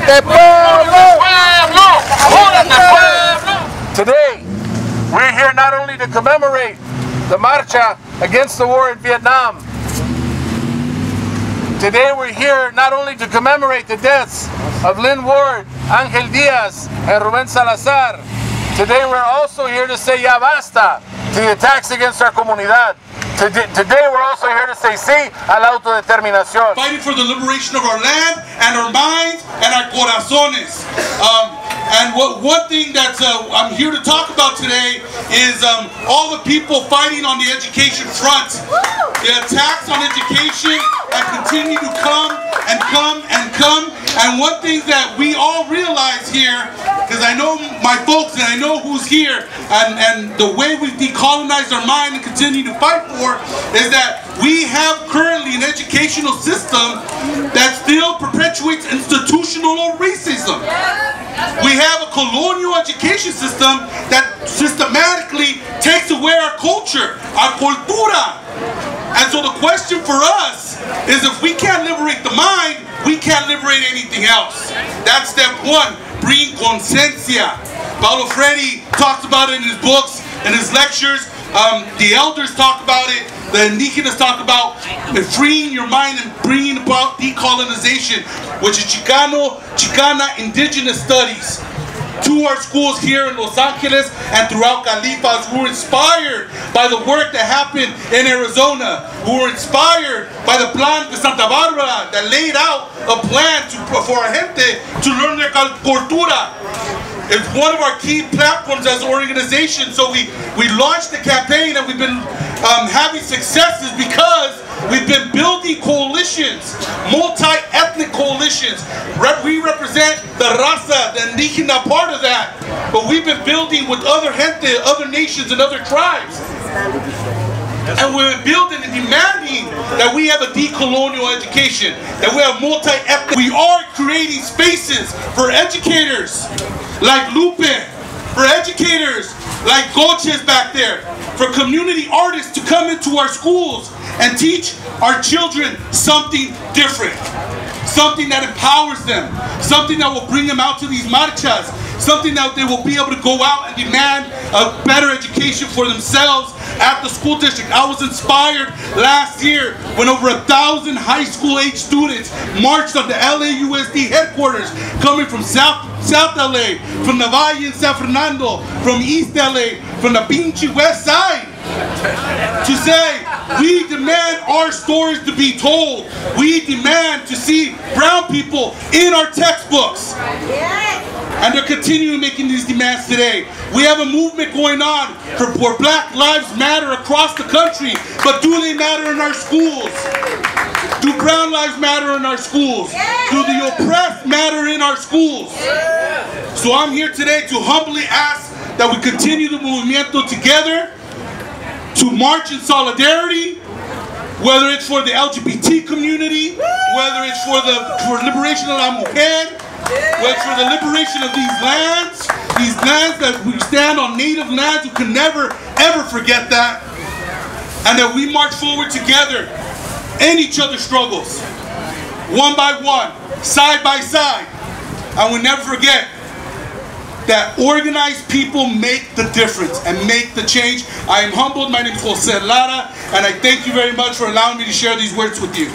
del pueblo. Today, we're here not only to commemorate the marcha against the war in Vietnam. Today we're here not only to commemorate the deaths of Lynn Ward, Angel Diaz, and Ruben Salazar. Today we're also here to say ya basta to the attacks against our comunidad. Today we're also here to say sí a la autodeterminación. Fighting for the liberation of our land and our minds and our corazones. One thing that I'm here to talk about today is all the people fighting on the education front. The attacks on education that continue to come and come and come. And one thing that we all realize here, because I know my folks and I know who's here, and the way we've decolonized our mind and continue to fight for, is that we have currently an educational system that still perpetuates institutional racism. We have a colonial education system that systematically takes away our culture, our cultura. And so the question for us is, if we can't liberate the mind, we can't liberate anything else. That's step one, bring conciencia. Paulo Freire talks about it in his books and his lectures. The elders talk about it. The indígenas talk about freeing your mind and bringing about decolonization, which is Chicana indigenous studies. To our schools here in Los Angeles and throughout Califas, who were inspired by the work that happened in Arizona, who were inspired by the plan de Santa Barbara that laid out a plan for our gente to learn their cultura. It's one of our key platforms as an organization. So we launched the campaign, and we've been having successes because we've been building coalitions, multi-ethnic coalitions. We represent the raza, the indígena part of that, but we've been building with other gente, other nations, and other tribes. And we're building and demanding that we have a decolonial education, that we have multi-ethnic. We are creating spaces for educators like Lupe, for educators like Goches back there, for community artists to come into our schools and teach our children something different, something that empowers them, something that will bring them out to these marchas, something that they will be able to go out and demand a better education for themselves at the school district. I was inspired last year when over 1,000 high school age students marched on the LAUSD headquarters, coming from South LA, from the Valle in San Fernando, from East LA, from the Pinche West Side, to say, we demand our stories to be told. We demand to see brown people in our textbooks. And they're continuing making these demands today. We have a movement going on for Black Lives Matter across the country, but do they matter in our schools? Do brown lives matter in our schools? Do the oppressed matter in our schools? So I'm here today to humbly ask that we continue the movimiento together, to march in solidarity, whether it's for the LGBT community, whether it's for liberation of la mujer, whether it's for the liberation of these lands that we stand on, native lands. We can never ever forget that, and that we march forward together in each other's struggles, one by one, side by side, and we never forget that organized people make the difference and make the change. I am humbled. My name is Jose Lara, and I thank you very much for allowing me to share these words with you.